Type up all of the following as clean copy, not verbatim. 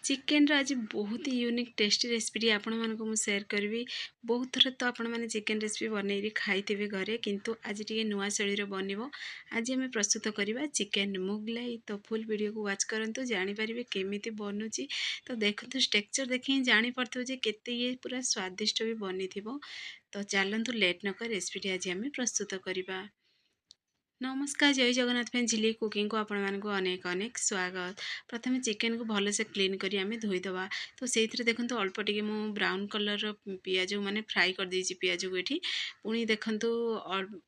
Chicken आज बहुत ही unique tasty recipe आपण मानक मु शेयर करी। बहुत थर तो आपण मैंने चिकेन रेसिपी बनई खाई घरे, किंतु आज टी नुआ शैली बनब। आज आम प्रस्तुत करवा चिकेन मुगलाई। तो फुल वीडियो को वाच करंतु जानीपारे केमी बनूची। तो देखो स्ट्रक्चर देखिए जानीपे केते ये पूरा स्वादिष्ट भी बनी थी। तो चलतु लेट नक रेसिपी आज आम प्रस्तुत करवा। नमस्कार, जय जगन्नाथ फ्रेंड, झिली कुकिंग को आपण मानक अनेक अनेक स्वागत। प्रथम चिकेन को भलसे क्लीन करी आमे धोईदवा। तो से देखो अल्प टिके मु ब्राउन कलर पियाज माने फ्राई कर देछि पियाज को एठी। पुणी देखो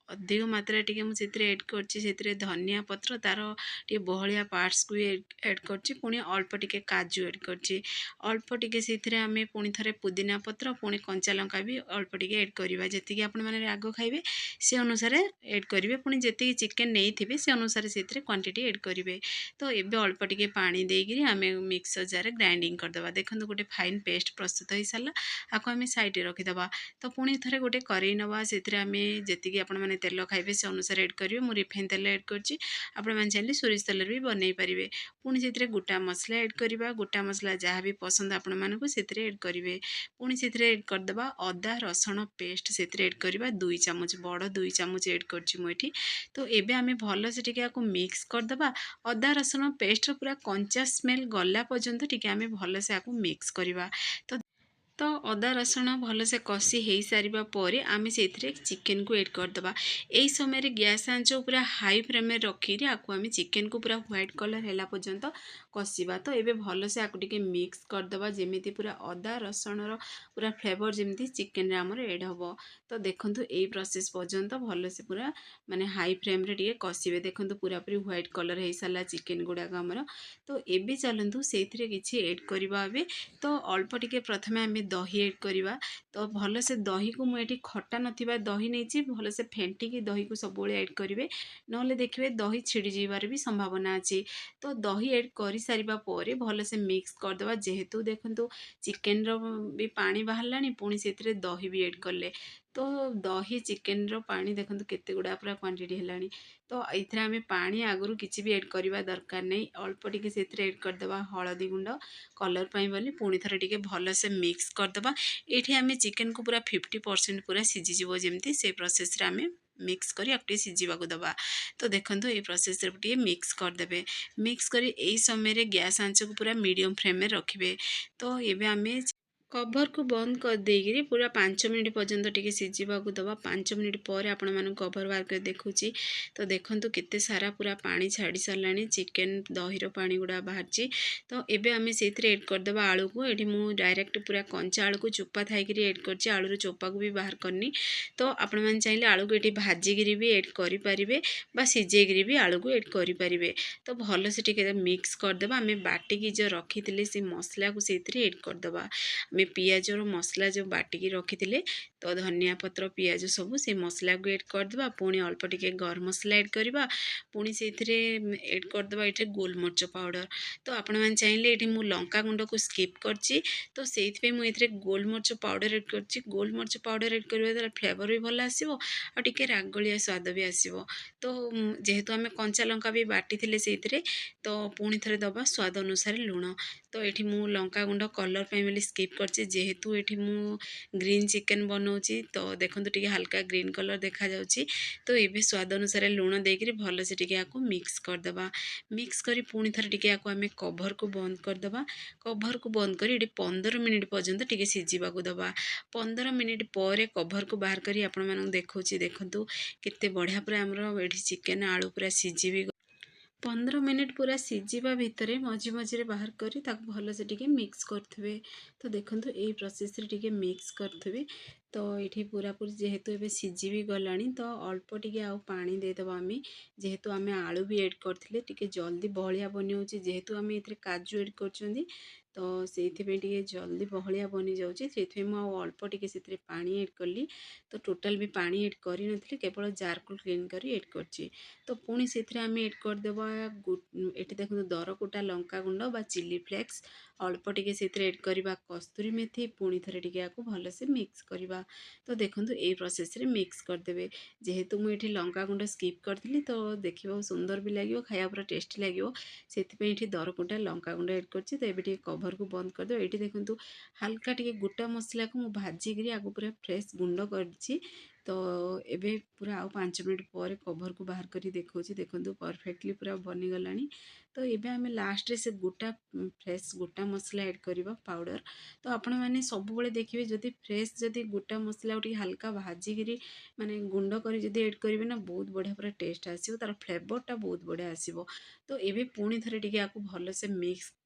अधिक मात्रा टिके मु सेतरे ऐड करछि। सेतरे धनिया पत्र तार टिके बहलिया पार्ट्स को ऐड करछि। पुणी अल्प टिके काजू ऐड करछि। अल्प टिके सेतरे आमे पुणी थरे पुदीना पत्र पुणी कंचा लंका भी अल्प टिके ऐड करबा। जेति कि आपण माने राग खाइबे से अनुसार ऐड करिवे। पुणी जेति चिकेन नहीं थे से अनुसार से क्वांटिटी ऐड करेंगे। तो ये अल्प टिके पानी देकर आम मिक्सर जार ग्राइंडिंग करदे। देखो गोटे फाइन पेस्ट प्रस्तुत हो सारा आपको आम सैड रखीदे। तो पुणी थे गोटे करेई नवा से जी आपण मैंने तेल खाइबे से अनुसार ऐड करेंगे। मुझे रिफाइन तेल ऐड करछि। आपण मैंने चाहिए सोरिष तेल भी बनई पारे। पुणी से गोटा मसला ऐड करवा। गोटा मसला जहाँ भी पसंद आपण मानक से ऐड करेंगे। पुणी से ऐड करदे अदा रसुण पेस्ट से ऐड करवा 2 चामच बड़ 2 चामच ऐड करछि मुझे। तो एबे आमे भल से टिके आको मिक्स करदबा। अदा रसुण पेस्ट पूरा कंचा स्मेल गला पर्यंत टिके आमे भल से आको मिक्स करवा। तो अदा रसुण भल से कषि हो सारा पर आम से चिकेन को ऐड करदबा। यही समय गैस आंच पूरा हाई फ्लेम में रखी आपको आम चिकेन को पूरा व्हाइट कलर है पर्यंत कषा। तो ये भल से आपको टिके मिक्स करदबा जमी पूरा अदा रसुण पूरा फ्लेवर जमी चिकेन आमर ऐड हम। तो देखो यही प्रोसेस पर्यंत भल से पूरा माने हाई फ्लेम रे टिके कषिबे। देखो पूरा पूरी व्हाइट कलर हो सारा चिकेन गुड़ाक आमर। तो ये चलतु से किसी ऐड करवा। तो अल्प टिके प्रथमे आम दही ऐड करवा। तो भल से दही को मुझे खटा नथिबा दही नहीं भल से फेंटिकी दही को सब ऐड करेंगे। ना देखिए दही छिड़ी जीवार भी संभावना अच्छी। तो दही ऐड कर सारा पर भल से मिक्स करदे। जेहेतु देखो चिकेन भी पानी बाहरला पुणी से दही भी ऐड कले। तो दही चिकेन पानी देखो केते गुड़ा पूरा क्वांटिटी है। तो ये आम पानी आगुरी किसी भी ऐड करवा दरकार नहीं। अल्प टिके से ऐड करदे हलदी गुंड कलर पाई बोली। पुणी थरे टिके भल से मिक्स करदबा। ये आम चिकेन को पूरा 50% पूरा सीझीज जमी से प्रोसेस आम मिक्स करी आप सीझा दबा। तो देखो ये प्रोसेस टे मिक्स करदे। मिक्स करी यही समय गैस आंच को पूरा मीडियम फ्लेम में रखिए। तो ये आम कभर को बंद कर देगी पूरा 5 मिनट पर्यंत टिके सीझा दबा। 5 मिनट पर आपण मानक कभर बाहर कर देखुची। तो देखो केते सारा पूरा पानी छाड़ी सारा चिकेन दहीर पानी गुड़ा बाहर। तो ये आम से ऐड करदे आलू को। ये मुझे डायरेक्ट पूरा कंचा आलू को चोपा थी ऐड कर आलूर चोपा को भी बाहर करनी। तो आपण मैंने चाहिए आलू को ये भाजिकी भी ऐड करें सीझेक भी आलू को ऐड करें। तो भल से टिके मिक्स करदे। आम बाटिकी जो रखी से मसला को से ऐड करदे। आम पियाज मसला जो बाटिकी रखी थे तो धनिया पत्र पियाज सब से मसला को ऐड करदे। पुणी अल्प टिके गरम मसला ऐड करवा। पुणी से ऐड करदे ये गोलमरिच पाउडर। तो आपण मैंने चाहिए ये मुझे लंका गुंड को स्किप करची। तो से मुझे गोलमरिच पाउडर ऐड करची। गोलमरिच पाउडर ऐड करवा द्वारा फ्लेवर भी भल आसो और टिके रागलिया स्वाद भी आसो। तो जेहेतु आम कंचा लंका भी बाटी थे से तो पुणी थे दबा स्वाद अनुसार लुण। तो ये मु लंका गुंड कलर पे स्किप करची। जेहेतु ये मु ग्रीन चिकेन बनाऊँगी तो देखो टे हल्का ग्रीन कलर देखा जाउची। तो ये स्वाद अनुसार लुण देकर भल से टिके आपको मिक्स करदबा। मिक्स करी पुणी थर टिके आपको आम कभर को बंद करदबा। कभर को बंद करी 15 मिनिट पर्यंत टिके सीझा दबा। 15 मिनिट पर कभर को बाहर करी आपण मानक देखौची। देखंतु केते बढ़िया पूरा हमर एठी चिकेन आलू पूरा सीझी भी 15 मिनिट पूरा सीझा भितर मझी मझे बाहर करी ताको भल से टिके मिक्स करथिबे। तो देखंतु यही प्रोसेस रे टिके मिक्स करथिबे। तो ये पूरा पूरी जेहेतु एबे सीझी भी गलानी तो अल्प टिके आउ पानी देदबा आम। जेहेतु आम आलू भी ऐड करथिले टिके जल्दी बहलिया बनी होची। जेहेतु आम एथरे काजू ऐड करछंदी तो से टिके जल्दी बहलिया बनी जाउची। से मु अल्प टिके से पानी ऐड कली। तो टोटाल भी पानी ऐड करी नथली, केवल जार को क्लीन करी ऐड करची। तो पुणी से आम ऐड करदेबा ये देखो दरकुटा लंका गुंड बा चिली फ्लेक्स। अल्प टिके से ऐड करवा कस्तूरी मेथी। पुणी थे टिके भल से मिक्स करवा। तो देखंतु एई प्रोसेस रे मिक्स करदेबे। जेहेतु मु एठी लंका गुंड स्किप करथिली तो देखिबो सुंदर भी लागिवो, खाଇବା पूरा टेस्टी लागिवो। सेथिपे एठी दरकुटा लंका गुंड एड करछि। तो एबे ଟିକେ कभर को बंद कर दो। एठी देखंतु हल्का ଟିକେ गोटा मसला को मु भाजी गिरी आगु पूरा फ्रेश गुंड करछि। तो एबे पूरा आउ 5 मिनिट पर कभर को बाहर करी देखौछि। देखंतु परफेक्टली पूरा बनी गलानी। तो एबे आमे लास्ट रे से गोटा फ्रेश गोटा मसला ऐड करबा पाउडर। तो आपण माने सब बेले देखिबे जदि फ्रेश जदि गोटा मसला उठी हल्का भाजी गिरी माने गुंड करी जदि ऐड करिवे ना बहुत बढ़िया पूरा टेस्ट आसीबो, तार फ्लेवर टा बहुत बढ़िया आसीबो। तो एबे पुणी थरे टिके आकु भलो से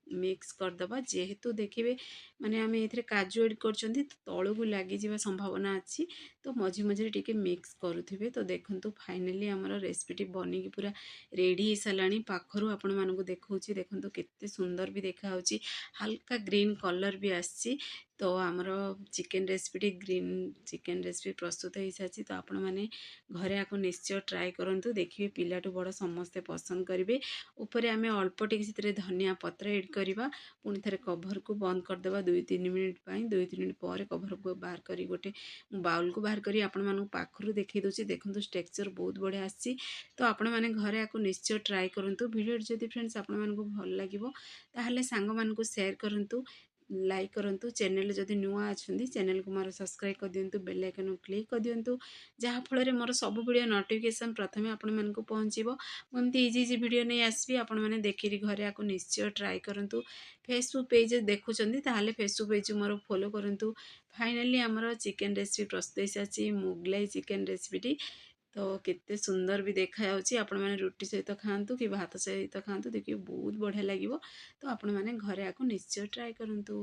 मिक्स करदबा। जेहेतु देखिबे माने आमे एथिरे काजू ऐड करचंती तो तळु लागि जिबा संभावना अछि। तो मझी मझी टिके मिक्स करूथिबे। तो देखंतु फाइनली हमर रेसिपी बनी कि पूरा रेडी हे सलानी। पाखरु आपण मानको देखौछि, देखंतु केते सुंदर भी देखा होछि, हल्का ग्रीन कलर भी आछि। तो आमर chicken recipe green chicken recipe प्रस्तुत हो सारी। तो आपण मैंने घरे आको निश्चय ट्राए करंतु, देखिए पिलाटू बड़ समस्ते पसंद करेंगे। ऊपर आम अल्प टे धनिया पत्र एड करवा। पुणी थे कभर को बंद करदे 2-3 मिनिट 2-3 मिनिट पर कभर को बाहर कर गोटे बाउल को बाहर करी आपण मानक पाखरु देखई दूसरी। देखो टेक्सचर बहुत बढ़िया आसी। तो आपण मैंने घरे आको निश्चय ट्राए करंतु। वीडियो जदि फ्रेंड्स आपण मानक भल लागिवो ताहले सांग मानक शेयर करंतु, लाइक करंतु। चैनल जदि नुआ अच्छी चैनल को मोर सब्सक्राइब कर दियंतु, बेल आइकन क्लिक कर दियंतु, जहाँ फल रे मोर सब वीडियो नोटिफिकेशन प्रथमे आपण मानक पहुँचो। मुझे इजी इजी वीडियो नहीं आसबि, आपण मैंने देखिरी घरे आको निश्चय ट्राए करंतु। फेसबुक पेज देखुचंदी ताहले फेसबुक पेज मोर फॉलो करंतु। फाइनली आमर चिकेन रेसिपी प्रस्तुत हो सारी, मुगलाई चिकेन रेसिपी। तो केते सुंदर भी देखा जाउछि। आपण माने रोटी सहित खाआंतु कि भात सहित खाआंतु, देखिए बहुत बढ़िया लागिवो। तो आपण माने घरे आको निश्चय ट्राए करंतु।